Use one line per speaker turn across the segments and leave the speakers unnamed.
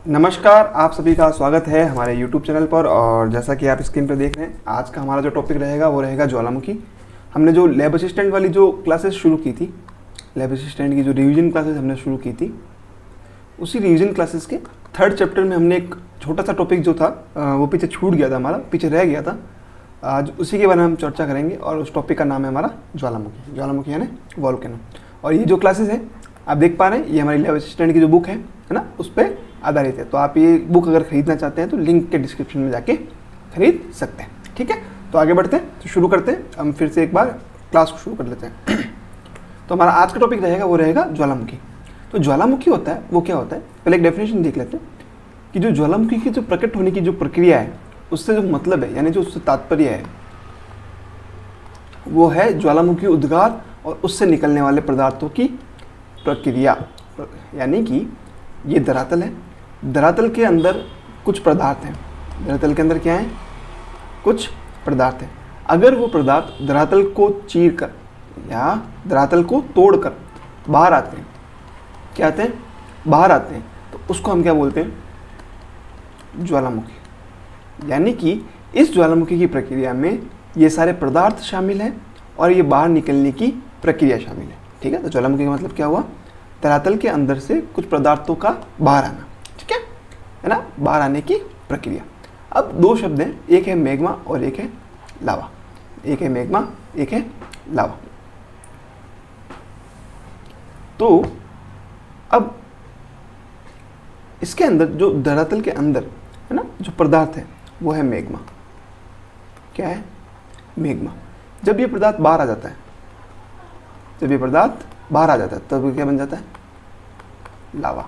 नमस्कार, आप सभी का स्वागत है हमारे YouTube चैनल पर। और जैसा कि आप स्क्रीन पर देख रहे हैं, आज का हमारा जो टॉपिक रहेगा वो रहेगा ज्वालामुखी। हमने जो लैब असिस्टेंट वाली जो क्लासेस शुरू की थी, लैब असिस्टेंट की जो रिवीजन क्लासेस हमने शुरू की थी, उसी रिवीजन क्लासेस के थर्ड चैप्टर में हमने एक छोटा सा टॉपिक जो था वो पीछे छूट गया था, हमारा पीछे रह गया था। आज उसी के बारे में हम चर्चा करेंगे और उस टॉपिक का नाम है हमारा ज्वालामुखी। ज्वालामुखी यानी वॉल्केनो। और ये जो क्लासेस है आप देख पा रहे हैं, ये हमारी लैब असिस्टेंट की जो बुक है ना, उस पर आधारित है। तो आप ये बुक अगर खरीदना चाहते हैं तो लिंक के डिस्क्रिप्शन में जाके खरीद सकते हैं। ठीक है, तो आगे बढ़ते हैं, तो शुरू करते हैं। हम फिर से एक बार क्लास को शुरू कर लेते हैं। तो हमारा आज का टॉपिक रहेगा वो रहेगा ज्वालामुखी। तो ज्वालामुखी होता है वो क्या होता है, पहले एक डेफिनेशन देख लेते हैं कि जो ज्वालामुखी की जो प्रकट होने की जो प्रक्रिया है, उससे जो मतलब है यानी जो उससे तात्पर्य है वो है ज्वालामुखी उद्गार और उससे निकलने वाले पदार्थों की प्रक्रिया। यानी कि ये धरातल है, धरातल के अंदर कुछ पदार्थ हैं। धरातल के अंदर क्या है? कुछ पदार्थ हैं। अगर वो पदार्थ धरातल को चीर कर या धरातल को तोड़कर बाहर आते हैं, क्या आते हैं? बाहर आते हैं, तो उसको हम क्या बोलते हैं? ज्वालामुखी। यानी कि इस ज्वालामुखी की प्रक्रिया में ये सारे पदार्थ शामिल हैं और ये बाहर निकलने की प्रक्रिया शामिल है। ठीक है, तो ज्वालामुखी का मतलब क्या हुआ? धरातल के अंदर से कुछ पदार्थों का बाहर आना। ठीक है ना, बाहर आने की प्रक्रिया। अब दो शब्द हैं, एक है मैग्मा और एक है लावा। एक है मैग्मा, एक है लावा। तो अब इसके अंदर जो धरातल के अंदर है ना जो पदार्थ है वो है मैग्मा। क्या है? मैग्मा। जब ये पदार्थ बाहर आ जाता है, जब ये पदार्थ बाहर आ जाता है तब क्या बन जाता है? लावा।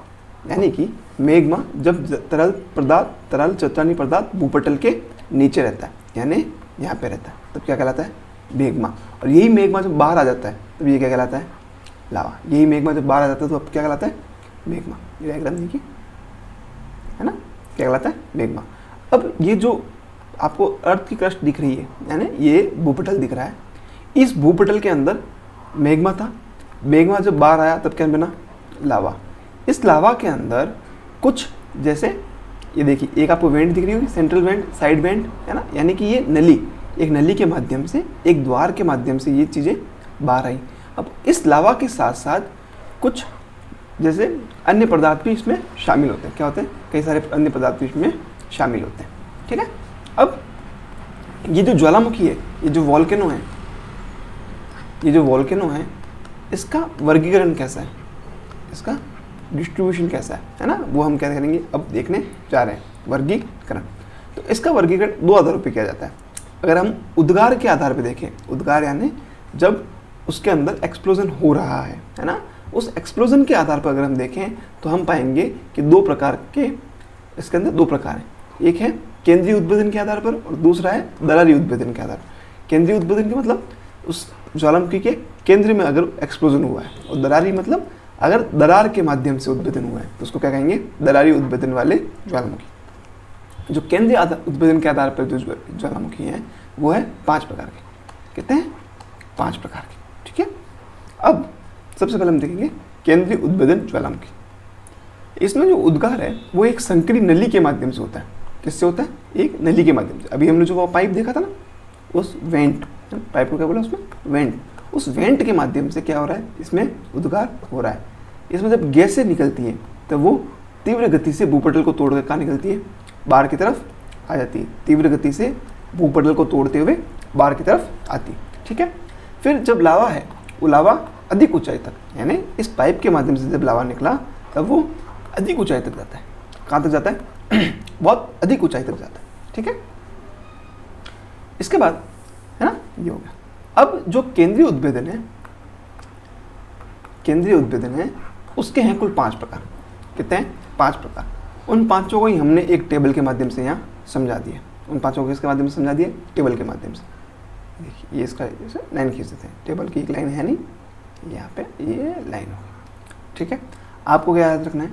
यानी कि मैग्मा जब तरल चट्टानी पदार्थ भूपटल के नीचे रहता है, यानी यहाँ पे रहता है, तब क्या कहलाता है? मैग्मा। और यही मैग्मा जब बाहर आ जाता है तब ये क्या कहलाता है? लावा। यही मैग्मा जब बाहर आ जाता है तो अब क्या कहलाता है? मैग्मा। ये डायग्राम देखिए, है ना, क्या कहलाता है? मैग्मा। अब ये जो आपको अर्थ की क्रस्ट दिख रही है, यानी ये भूपटल दिख रहा है, इस भूपटल के अंदर मैग्मा था। मैग्मा जब बाहर आया तब क्या बना? लावा। इस लावा के अंदर कुछ, जैसे ये देखिए, एक आपको वेंट दिख रही होगी, सेंट्रल वेंट, साइड वेंट, है ना, यानी कि ये नली, एक नली के माध्यम से, एक द्वार के माध्यम से ये चीज़ें बाहर आई। अब इस लावा के साथ साथ कुछ जैसे अन्य पदार्थ भी इसमें शामिल होते हैं। क्या होते हैं? कई सारे अन्य पदार्थ भी इसमें शामिल होते हैं। ठीक है, अब ये जो ज्वालामुखी है, ये जो वॉल्केनो है, ये जो वॉल्केनो है, इसका वर्गीकरण कैसा है, इसका डिस्ट्रीब्यूशन कैसा है ना, वो हम क्या करेंगे अब देखने जा रहे हैं। वर्गीकरण, तो इसका वर्गीकरण दो आधारों पे किया जाता है। अगर हम उद्गार के आधार पे देखें, उद्गार यानी जब उसके अंदर एक्सप्लोजन हो रहा है ना, उस एक्सप्लोजन के आधार पर अगर हम देखें तो हम पाएंगे कि दो प्रकार के, इसके अंदर दो प्रकार हैं। एक है केंद्रीय उद्भेदन के आधार पर और दूसरा है दरारी उद्भेदन के आधार पर। केंद्रीय उद्भेदन के मतलब उस ज्वालामुखी के केंद्र में अगर एक्सप्लोजन हुआ है, और दरारी मतलब अगर दरार के माध्यम से उद्भेदन हुआ है तो उसको क्या कहेंगे? दरारी उद्भेदन वाले ज्वालामुखी। जो केंद्रीय उद्भेदन के आधार पर जो ज्वालामुखी हैं वो है 5 प्रकार के। कहते हैं 5 प्रकार के। ठीक है, अब सबसे पहले हम देखेंगे केंद्रीय उद्भेदन ज्वालामुखी। इसमें जो उद्गार है वो एक संकरी नली के माध्यम से होता है। किससे होता है? एक नली के माध्यम से। अभी हमने जो वो पाइप देखा था ना, उस वेंट, पाइप को क्या बोला उसमें? वेंट। उस वेंट के माध्यम से क्या हो रहा है? इसमें उद्गार हो रहा है। इसमें जब गैसें निकलती हैं तो वो तीव्र गति से भूपटल को तोड़कर कहाँ निकलती है? बाहर की तरफ आ जाती है। तीव्र गति से भूपटल को तोड़ते हुए बाहर की तरफ आती है। ठीक है, फिर जब लावा है, वो लावा अधिक ऊंचाई तक, यानी इस पाइप के माध्यम से जब लावा निकला तब वो अधिक ऊंचाई तक जाता है। कहाँ तक जाता है? बहुत अधिक ऊंचाई तक जाता है। ठीक है, इसके बाद है ना, ये हो गया। अब जो केंद्रीय उद्भेदन है, केंद्रीय उद्भेदन है, उसके हैं कुल 5 प्रकार। कितने हैं? 5 प्रकार। उन 5 को ही हमने एक टेबल के माध्यम से यहाँ समझा दिया। उन 5 को किसके माध्यम से समझा दिया? टेबल के माध्यम से। देखिए, ये इसका लाइन खींच देते हैं। टेबल की एक लाइन है नहीं, यहाँ पे ये लाइन होगी। ठीक है, आपको क्या याद रखना है?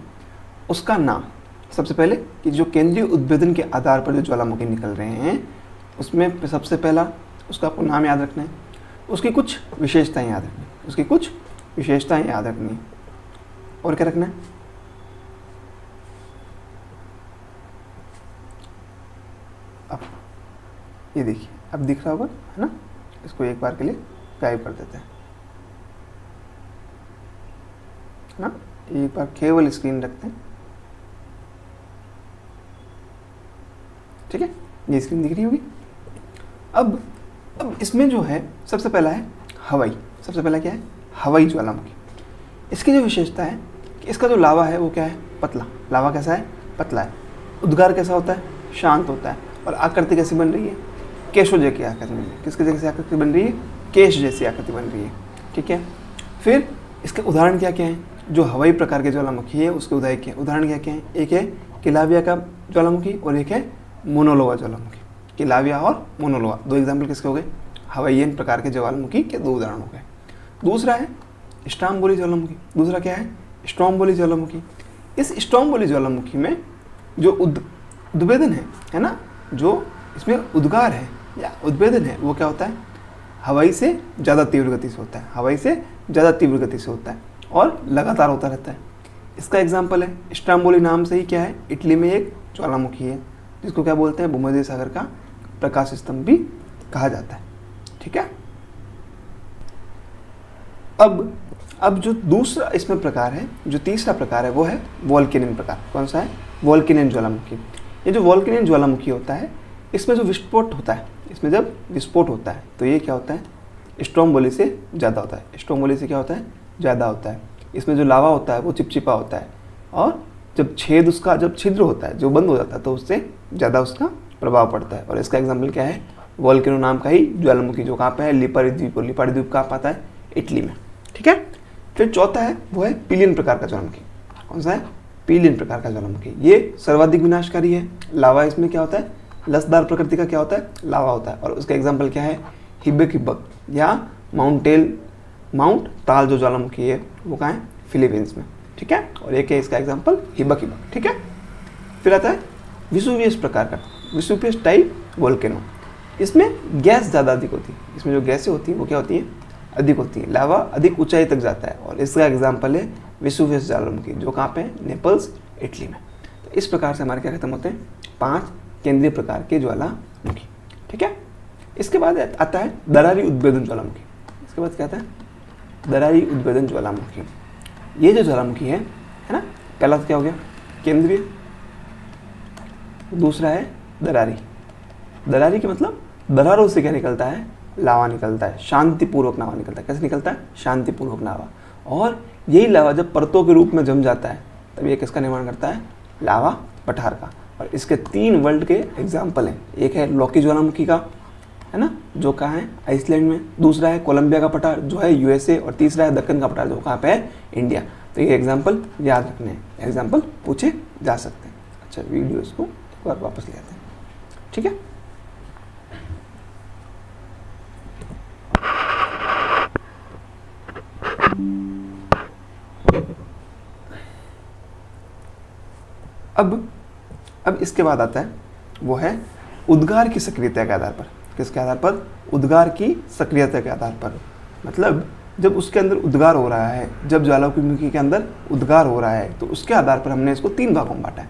उसका नाम सबसे पहले, कि जो केंद्रीय उद्भेदन के आधार पर जो ज्वालामुखी निकल रहे हैं उसमें सबसे पहला उसका आपको नाम याद रखना है। उसकी कुछ विशेषताएं याद रखनी है, उसकी कुछ विशेषताएं याद रखनी है। और क्या रखना है? अब ये देखिए, अब दिख रहा होगा है ना। इसको एक बार के लिए गायब कर देते हैं ना, एक बार केवल स्क्रीन रखते हैं, ठीक है। ये स्क्रीन दिख रही होगी। अब इसमें जो है सबसे पहला है हवाई। सबसे पहला क्या है? हवाई ज्वालामुखी। इसकी जो विशेषता है कि इसका जो लावा है वो क्या है? पतला। लावा कैसा है? पतला है। उद्गार कैसा होता है? शांत होता है। और आकृति कैसी बन रही है? केशों जैसी आकृति बन रही है। किसके जैसी आकृति बन रही है? केश जैसी आकृति बन रही है, ठीक है। फिर इसके उदाहरण क्या क्या हैं? जो हवाई प्रकार के ज्वालामुखी है उसके उदाहरण क्या क्या हैं? एक है किलाविया का ज्वालामुखी और एक है मोनोलोवा ज्वालामुखी। किलाविया और मोनोलोवा दो एग्जाम्पल किसके हो गए? हवाईयन प्रकार के ज्वालामुखी के दो उदाहरण हो गए। दूसरा है स्ट्रोम्बोली ज्वालामुखी। दूसरा क्या है? स्ट्रोम्बोली ज्वालामुखी। इस स्ट्रोम्बोली ज्वालामुखी में जो उद्भेदन है ना, जो इसमें उद्गार है या उद्भेदन है वो क्या होता है? हवाई से ज़्यादा तीव्र गति से होता है। हवाई से ज़्यादा तीव्र गति से होता है और लगातार होता रहता है। इसका एग्जाम्पल है स्ट्रोम्बोली, नाम से ही क्या है? इटली में एक ज्वालामुखी है जिसको क्या बोलते हैं? भूमध्य सागर का प्रकाश स्तंभ भी कहा जाता है, ठीक है। अब जो दूसरा इसमें प्रकार है, जो तीसरा प्रकार है वो है वोल्केनियन प्रकार। कौन सा है? वोल्केनियन ज्वालामुखी। ये जो वोल्केनियन ज्वालामुखी होता है इसमें जो विस्फोट होता है, इसमें जब विस्फोट होता है तो ये क्या होता है? स्ट्रोम्बोली से ज़्यादा होता है। स्ट्रोम्बोली से क्या होता है? ज़्यादा होता है। इसमें जो लावा होता है वो चिपचिपा होता है और जब छिद्र होता है, जो बंद हो जाता है, तो उससे ज़्यादा उसका प्रभाव पड़ता है। और इसका एग्जाम्पल क्या है? वोल्केनो नाम का ही ज्वालामुखी, जो कहाँ पे है? लिपारी द्वीप। और लिपारी द्वीप कहाँ पाता है? इटली में, ठीक है। फिर चौथा है वो है पिलियन प्रकार का ज्वालामुखी। कौन सा है? पिलियन प्रकार का ज्वालामुखी। ये सर्वाधिक विनाशकारी है। लावा इसमें क्या होता है? लसदार प्रकृति का क्या होता है? लावा होता है। और उसका एग्जाम्पल क्या है? हिबक या माउंट ताल जो ज्वालामुखी है वो कहाँ है? फिलीपींस में, ठीक है। और एक है इसका एग्जाम्पल हिबक, ठीक है। फिर आता है विसुवियस प्रकार का, विसुवियस टाइप वोल्केनो। इसमें गैस ज़्यादा अधिक होती है। इसमें जो गैसें होती हैं वो क्या होती हैं? अधिक होती है। लावा अधिक ऊंचाई तक जाता है और इसका एग्जाम्पल है विसुवियस ज्वालामुखी, जो कहाँ पे है? नेपल्स, इटली में। तो इस प्रकार से हमारे क्या खत्म होते हैं? 5 केंद्रीय प्रकार के ज्वालामुखी, ठीक है। इसके बाद आता है दरारी उद्भेदन ज्वालामुखी। इसके बाद क्या आता है? दरारी उद्भेदन ज्वालामुखी। ये जो ज्वालामुखी है ना, पहला तो क्या हो गया? केंद्रीय। दूसरा है दरारी। दरारी के मतलब दरारों से क्या निकलता है? लावा निकलता है। शांतिपूर्वक लावा निकलता है। कैसे निकलता है? शांतिपूर्वक लावा। और यही लावा जब परतों के रूप में जम जाता है तब ये किसका निर्माण करता है? लावा पठार का। और इसके 3 वर्ल्ड के एग्जाम्पल हैं। एक है लॉकी ज्वालामुखी का, है ना, जो कहाँ है? आइसलैंड में। दूसरा है कोलंबिया का पठार जो है यूएसए। और तीसरा है दक्कन का पठार जो कहाँ पे है? इंडिया। तो ये एग्जाम्पल याद रखने हैं, एग्जाम्पल पूछे जा सकते हैं। अच्छा, वीडियोस को एक बार वापस ले आते हैं, ठीक है। अब इसके बाद आता है वो है उद्गार की सक्रियता के आधार पर। किसके आधार पर? उद्गार की सक्रियता के आधार पर। मतलब जब उसके अंदर उद्गार हो रहा है, जब ज्वालामुखी के अंदर उद्गार हो रहा है तो उसके आधार पर हमने इसको 3 भागों में बांटा है।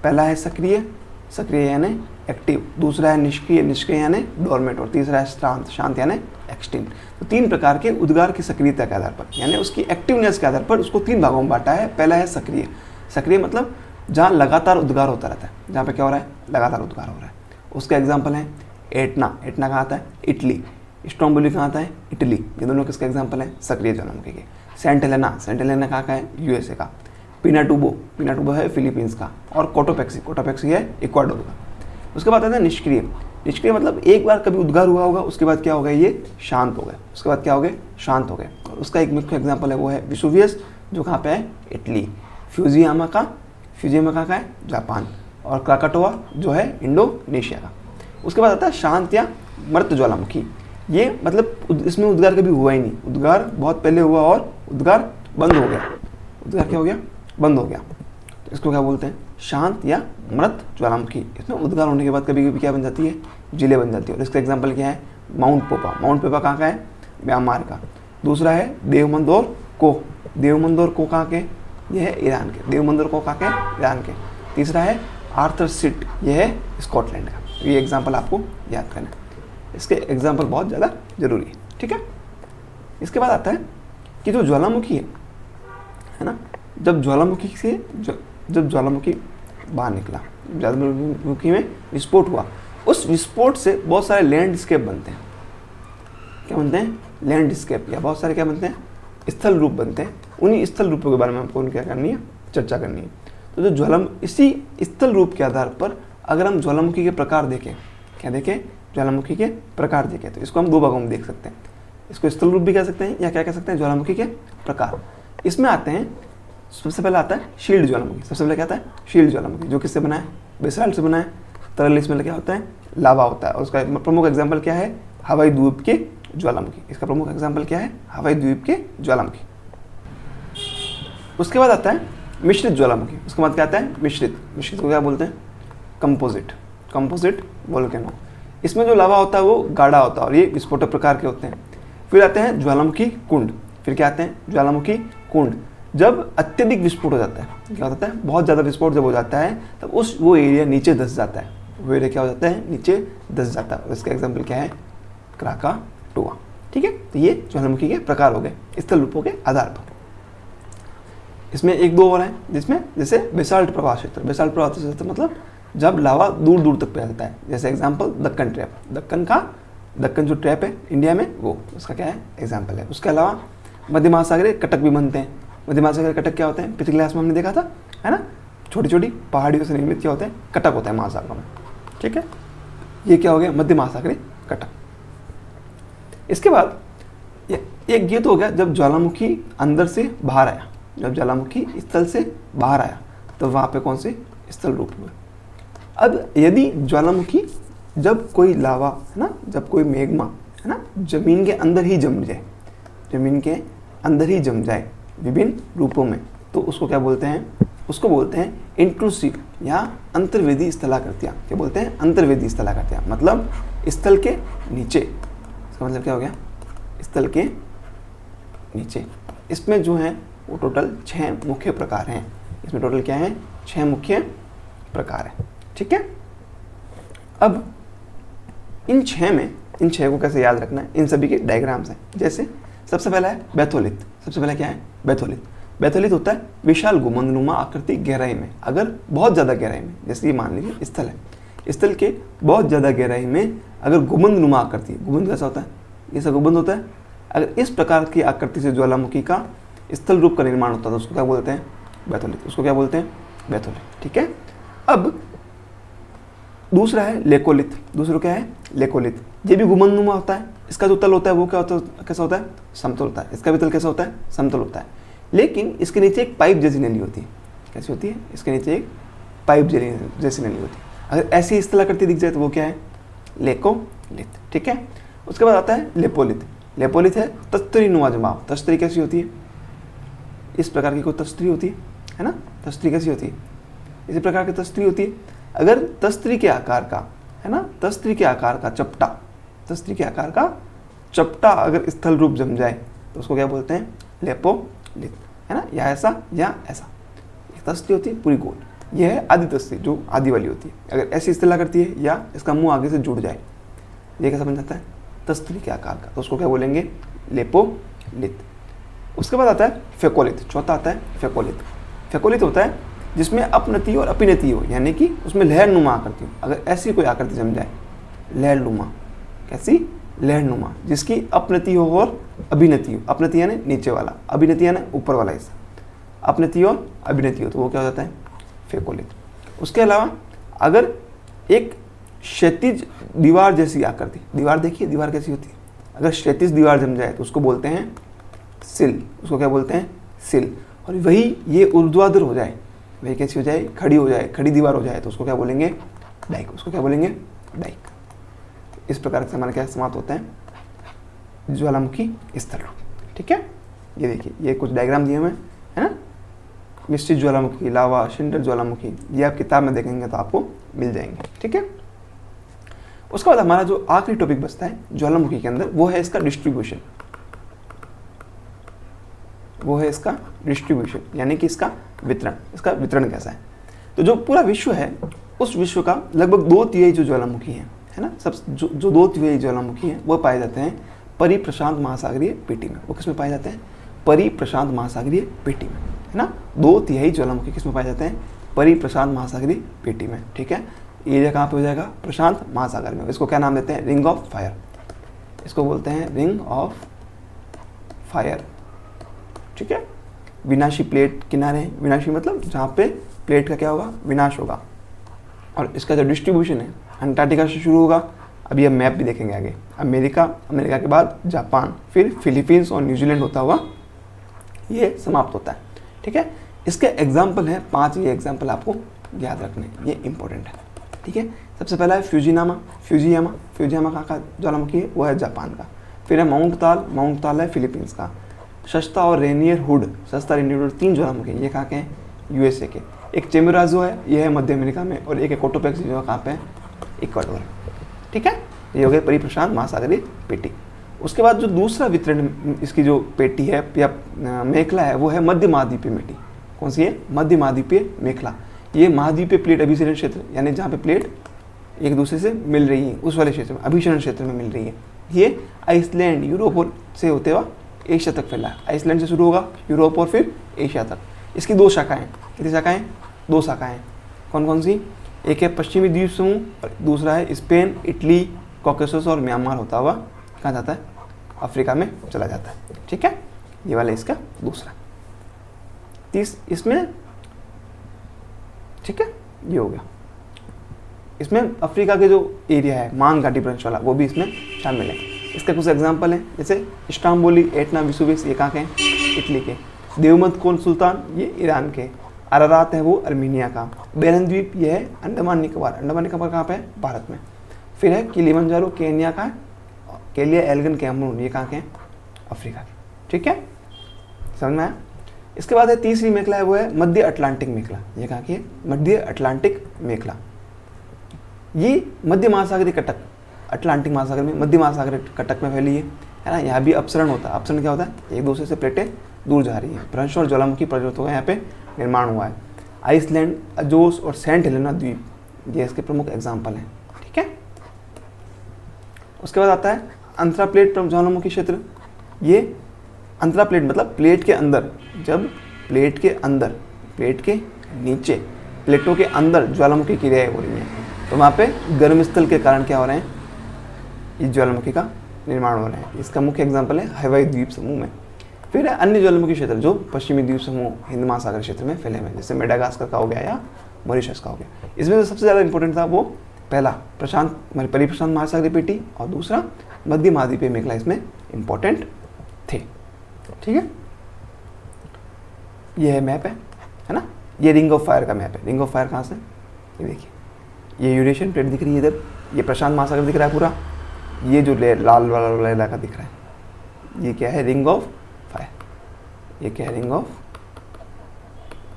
पहला है सक्रिय, सक्रिय यानी एक्टिव। दूसरा है निष्क्रिय, निष्क्रिय यानी डोरमेंट। और तीसरा है शांत, शांत यानी एक्सटिंक्ट। तो 3 प्रकार के उद्गार की सक्रियता के आधार पर यानी उसकी एक्टिवनेस के आधार पर उसको 3 भागों में बांटा है। पहला है सक्रिय। सक्रिय मतलब जहाँ लगातार उद्गार होता रहता है, जहाँ पे क्या हो रहा है? लगातार उद्गार हो रहा है। उसका एग्जाम्पल है एटना। एटना कहाँ आता है? इटली। स्ट्रोम्बोली कहाँ आता है? इटली। ये दोनों किसके एग्जाम्पल हैं? सक्रिय ज्वालामुखी के। सेंट हेलेना, सेंट हेलेना कहाँ का है? यूएसए का। पिनाटुबो, पिनाटुबो है फिलीपींस का। और कोटोपेक्सी, कोटोपेक्सी है इक्वाडोर का। उसके बाद आता है निष्क्रिय। निष्क्रिय मतलब एक बार कभी उद्गार हुआ होगा, उसके बाद क्या हो गया? ये शांत हो गए। उसके बाद क्या हो गए? शांत हो गए। और उसका एक मुख्य एग्जाम्पल है वो है विसुवियस, जो कहाँ पे है? इटली। फ्यूजियामा का है? जापान। और क्राकाटोआ जो है इंडोनेशिया का। उसके बाद आता है शांत या मृत ज्वालामुखी। ये मतलब इसमें उद्गार कभी हुआ ही नहीं, उद्गार बहुत पहले हुआ और उद्गार बंद हो गया। उद्गार क्या हो गया? बंद हो गया। तो इसको क्या बोलते हैं? शांत या मृत ज्वालामुखी। इसमें उद्गार होने के बाद कभी कभी क्या बन जाती है? जिले बन जाती है। और इसका एग्जाम्पल क्या है? माउंट पोपा। माउंट पोपा कहाँ का है? म्यांमार का। दूसरा है देवमंदोर को। देवमंदोर को कहाँ के? ये है ईरान के। देवमंदोर को कहाँ के? ईरान के। तीसरा है आर्थर सीट, यह है स्कॉटलैंड का। ये एग्जाम्पल आपको याद करना है, इसके एग्जाम्पल बहुत ज़्यादा जरूरी है, ठीक है। इसके बाद आता है कि जो ज्वालामुखी है ना, जब ज्वालामुखी बाहर निकला, ज्वालामुखी में विस्फोट हुआ, उस विस्फोट से बहुत सारे लैंडस्केप बनते हैं। क्या बनते हैं? लैंडस्केप, या बहुत सारे क्या बनते हैं? स्थल रूप बनते हैं। उन्हीं स्थल रूपों के बारे में हमको क्या करनी है? चर्चा करनी है। तो जो इसी स्थल रूप के आधार पर अगर हम ज्वालामुखी के प्रकार देखें, क्या देखें? ज्वालामुखी के प्रकार देखें, तो इसको हम दो भागों में देख सकते हैं। इसको स्थल रूप भी कह सकते हैं, या क्या कह सकते हैं? ज्वालामुखी के प्रकार। इसमें आते हैं, सबसे पहले आता है शील्ड ज्वालामुखी। सबसे पहले क्या आता है? शील्ड ज्वालामुखी, जो किससे बना है? बेसाल्ट से बना है। तरल इसमें क्या होता है? लावा होता है। और उसका प्रमुख एग्जाम्पल क्या है? हवाई द्वीप के ज्वालामुखी। इसका प्रमुख एग्जाम्पल क्या है? हवाई द्वीप के ज्वालामुखी। उसके बाद आता है मिश्रित ज्वालामुखी। उसके बाद क्या आता है? मिश्रित को क्या बोलते हैं? Composite volcano. इसमें जो लावा होता है वो गाढ़ा होता है और ये विस्फोटक प्रकार के होते हैं। फिर आते हैं ज्वालामुखी कुंड। फिर क्या आते हैं? ज्वालामुखी कुंड। जब अत्यधिक विस्फोट हो जाता है, क्या होता है? बहुत ज़्यादा विस्फोट जब हो जाता है तब वो एरिया नीचे धंस जाता है। वो एरिया क्या हो जाता है? नीचे धंस जाता है। और इसका एग्जाम्पल क्या है? क्राकाटोआ। ठीक है, तो ये ज्वालामुखी के प्रकार हो गए स्थल रूपों के आधार पर। इसमें एक दो और हैं, जिसमें जैसे बेसाल्ट प्रवाह क्षेत्र। बेसाल्ट प्रवाह क्षेत्र मतलब जब लावा दूर दूर तक फैलता है। जैसे एग्जाम्पल दक्कन ट्रैप। दक्कन जो ट्रैप है इंडिया में, वो उसका क्या है? एग्जाम्पल है। उसके अलावा मध्य महासागरीय कटक भी बनते हैं। मध्य महासागरीय कटक क्या होते हैं? पिछली क्लास में हमने देखा था, है ना? छोटी छोटी पहाड़ियों से निर्मित क्या होते हैं? कटक होता है महासागरों में। ठीक है, ये क्या हो गया? मध्य महासागरीय कटक। इसके बाद एक ये तो हो गया जब ज्वालामुखी अंदर से बाहर आया। जब ज्वालामुखी स्थल से बाहर आया तो वहाँ पे कौन से स्थल रूप हुए। अब यदि ज्वालामुखी, जब कोई लावा है ना, जब कोई मैग्मा है ना जमीन के अंदर ही जम जाए, विभिन्न रूपों में, तो उसको क्या बोलते हैं? उसको बोलते हैं इंट्रूसिव या अंतर्वेदी स्थलाकृतियाँ। क्या बोलते हैं? अंतर्वेदी स्थलाकृतियाँ। मतलब स्थल के नीचे। इसका मतलब क्या हो गया? स्थल के नीचे। इसमें जो है वो टोटल 6 मुख्य प्रकार हैं। इसमें टोटल क्या है? 6 मुख्य प्रकार है। ठीक है, अब इन 6 को कैसे याद रखना है? इन सभी के डायग्राम्स हैं। जैसे सबसे पहला है बैथोलिथ। सबसे पहला क्या है? बैथोलिथ होता है विशाल गुंबदनुमा आकृति गहराई में। अगर बहुत ज़्यादा गहराई में, जैसे ये मान लीजिए स्थल है, स्थल के बहुत ज़्यादा गहराई में अगर गुंबदनुमा आकृति, गुंबद कैसा होता है? ऐसा गुंबद होता है। अगर इस प्रकार की आकृति से ज्वालामुखी का स्थल रूप का निर्माण होता है तो उसको क्या बोलते हैं? बैथोलिथ। उसको क्या बोलते हैं? बैथोलिथ। ठीक है, अब दूसरा है लेकोलिथ। दूसरा क्या है? लेकोलिथ। ये भी गुंबदनुमा होता है। इसका जो तल होता है वो क्या होता है? कैसा होता है? समतल होता है। इसका भी तल कैसा होता है? समतल होता है। लेकिन इसके नीचे एक पाइप जैसी नली होती है। कैसी होती है? इसके नीचे एक पाइप जैसी नली होती है। अगर ऐसी स्थलाकृति दिख जाए तो वो क्या है? लेकोलिथ। ठीक है, उसके बाद आता है लेपोलिथ। लेपोलिथ है तस्तरीनुमा जमाव। तस्तरी कैसी होती है? इस प्रकार की कोई तस्तरी होती है ना? तस्तरी कैसी होती है? इसी प्रकार की तस्तरी होती है। अगर तस्तरी के आकार का, है ना, तस्तरी के आकार का चपटा अगर स्थल रूप जम जाए तो उसको क्या बोलते हैं? लेपोलिथ, है ना? या ऐसा या ऐसा। एक तस्तरी होती है पूरी गोल, यह है आदि तस्तरी, जो आदि वाली होती है। अगर ऐसी स्थला करती है या इसका मुंह आगे से जुड़ जाए, ये कैसा बन जाता है? तस्तरी के आकार का, तो उसको क्या बोलेंगे? लेपोलिथ। उसके बाद आता है फेकोलिथ। चौथा आता है फेकोलिथ। फेकोलिथ होता है जिसमें अपनति और अपिनति हो, यानी कि उसमें लहरनुमा आकृति हो। अगर ऐसी कोई आकृति जम जाए, लहरनुमा, कैसी? लहरनुमा, जिसकी अपनति हो और अभिनति हो। अपनति यानी नीचे वाला, अभिनति यानी ऊपर वाला हिस्सा। अपनति और अभिनति हो तो वो क्या हो जाता है? फेकोलिथ। उसके अलावा अगर एक क्षैतिज दीवार जैसी आकृति, दीवार देखिए दीवार कैसी होती है, अगर क्षैतिज दीवार जम जाए तो उसको बोलते हैं सिल। उसको क्या बोलते हैं? सिल। और वही ये ऊर्ध्वाधर हो जाए, वही कैसी हो जाए? खड़ी हो जाए, खड़ी दीवार हो जाए तो उसको क्या बोलेंगे? डाइक। उसको क्या बोलेंगे? डाइक। इस प्रकार से हमारा क्या समाप्त होता है? ज्वालामुखी स्थल रूप। ठीक है, ये देखिए, ये कुछ डायग्राम दिए हुए हैं, है ना? मिश्रित ज्वालामुखी, लावा, शिंडर ज्वालामुखी, ये आप किताब में देखेंगे तो आपको मिल जाएंगे। ठीक है, उसके बाद हमारा जो आखिरी टॉपिक बचता है ज्वालामुखी के अंदर, वो है इसका डिस्ट्रीब्यूशन। यानी कि इसका वितरण। इसका वितरण कैसा है? तो जो पूरा विश्व है उस विश्व का लगभग 2/3 जो ज्वालामुखी है ना, सब जो 2/3 ज्वालामुखी हैं वो पाए जाते हैं परिप्रशांत महासागरीय पेटी में। वो किसमें पाए जाते हैं? परिप्रशांत महासागरीय पेटी में, है ना। 2/3 ज्वालामुखी किसमें पाए जाते हैं? परिप्रशांत महासागरीय पेटी में, ठीक है। एरिया कहाँ पे हो जाएगा? प्रशांत महासागर में। इसको क्या नाम देते हैं? Ring of fire. इसको बोलते हैं रिंग ऑफ फायर, ठीक है। विनाशी प्लेट किनारे, विनाशी मतलब जहाँ पे प्लेट का क्या होगा? विनाश होगा। और इसका जो डिस्ट्रीब्यूशन है अंटार्कटिका से शुरू होगा। अभी हम मैप भी देखेंगे आगे। अमेरिका के बाद जापान, फिर फिलीपींस और न्यूजीलैंड होता हुआ ये समाप्त होता है, ठीक है। इसके एग्जाम्पल हैं 5। ये एग्जाम्पल आपको याद रखने, ये इंपॉर्टेंट है, ठीक है। सबसे पहला है फ्यूजियामा कहाँ का ज्वालामुखी है? वो है जापान का। फिर है माउंट ताल है फिलीपींस का। सस्ता और रेनियर हुड 3 ज्वालामुखी, ये कहाँ के हैं? यूएसए के। एक चेमोराजो है, ये है मध्य अमेरिका में। और एक है कोटोपेक्स जो है कहाँ पे है? इक्वाडोर, ठीक है। ये हो गए परिप्रशांत महासागरीय पेटी। उसके बाद जो दूसरा वितरण इसकी जो पेटी है या मेखला है वो है मध्य महाद्वीपीय पेटी। कौन सी है? मध्य महाद्वीपीय मेखला। ये महाद्वीपीय प्लेट अभिसरण क्षेत्र, यानी जहाँ पे प्लेट एक दूसरे से मिल रही है उस वाले क्षेत्र में, अभिसरण क्षेत्र में मिल रही है। ये आइसलैंड, यूरोप से होते हुआ एशिया तक फैला है। आइसलैंड से शुरू होगा, यूरोप और फिर एशिया तक। इसकी 2 शाखाएं। कितनी शाखाएं? 2 शाखाएं। कौन कौन सी? एक है पश्चिमी द्वीप समूह और दूसरा है स्पेन, इटली, कॉकेसस और म्यांमार होता हुआ कहाँ जाता है? अफ्रीका में चला जाता है, ठीक है। ये वाला इसका दूसरा। इसमें, ठीक है, ये हो गया। इसमें अफ्रीका के जो एरिया है मान घाटी ब्रांच वाला वो भी इसमें शामिल है। इसका कुछ एग्जांपल है, जैसे इस्तांबुली, एटना, विसुविस, ये कहाँ के हैं? इटली के। देवमत कोन सुल्तान, ये ईरान के। अरारात है वो अर्मीनिया का। बेरन द्वीप ये है अंडमान निकोबार कहाँ पे है? भारत में। फिर है किलिमंजारो केन्या का। केलिया एल्गन कैमरून, ये कहाँ के हैं? अफ्रीका के, ठीक है। समझ में आया? इसके बाद है तीसरी मेखला है वो है मध्य अटलांटिक मेखला। ये कहाँ की है? मध्य अटलांटिक मेखला। ये मध्य महासागरीय कटक, अटलांटिक महासागर में मध्य महासागरीय कटक में फैली है ना। यहाँ भी अपसरण होता है। अपसरण क्या होता है? एक दूसरे से प्लेटें दूर जा रही है। भ्रंश और ज्वालामुखी पर्वतों का यहाँ पे निर्माण हुआ है। आइसलैंड, अजोस और सेंट हेलेना द्वीप ये इसके प्रमुख एग्जाम्पल हैं, ठीक है। उसके बाद आता है अंतरा प्लेट ज्वालामुखी क्षेत्र। ये अंतरा प्लेट मतलब प्लेट के अंदर, जब प्लेट के अंदर, प्लेट के नीचे, प्लेटों के अंदर ज्वालामुखी क्रियाएं हो रही हैं, तो वहाँ पे गर्म स्थल के कारण क्या हो रहे हैं? इस ज्वालामुखी का निर्माण हो रहा है। इसका मुख्य एग्जाम्पल है हवाई द्वीप समूह में। फिर है अन्य ज्वालामुखी क्षेत्र जो पश्चिमी द्वीप समूह हिंद महासागर क्षेत्र में फैले हुए हैं, जैसे मेडागास्कर का हो गया या मॉरिशस का हो गया। इसमें जो सबसे ज़्यादा इंपॉर्टेंट था वो पहला परिप्रशांत महासागरीय पेटी और दूसरा मध्य महाद्वीपीय मेखला इसमें इंपॉर्टेंट थे, ठीक है। ये है मैप है ना। ये रिंग ऑफ फायर का मैप है। रिंग ऑफ फायर कहाँ से? ये देखिए, ये यूरेशियन प्लेट दिख रही है इधर, ये प्रशांत महासागर दिख रहा है पूरा, ये जो लाल वाला इलाका दिख रहा है ये क्या है? Ring of fire. ये क्या है? रिंग ऑफ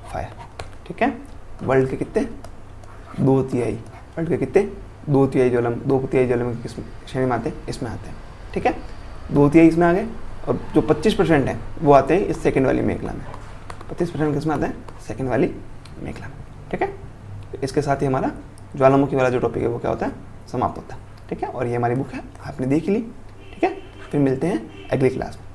फायर, ठीक है। वर्ल्ड के कितने? 2/3। वर्ल्ड के कितने? 2/3 ज्वालामुखी किस श्रेणी में आते हैं? इसमें आते हैं, ठीक है। 2/3 इसमें आ गए और जो 25% है वो आते हैं इस सेकंड वाली मेखला में। 25% किस में आते हैं? सेकंड वाली मेखला में, ठीक है। इसके साथ ही हमारा ज्वालामुखी वाला जो टॉपिक है वो क्या होता है? समाप्त होता है, ठीक है। और ये हमारी बुक है, आपने देख ली, ठीक है। फिर मिलते हैं अगली क्लास में।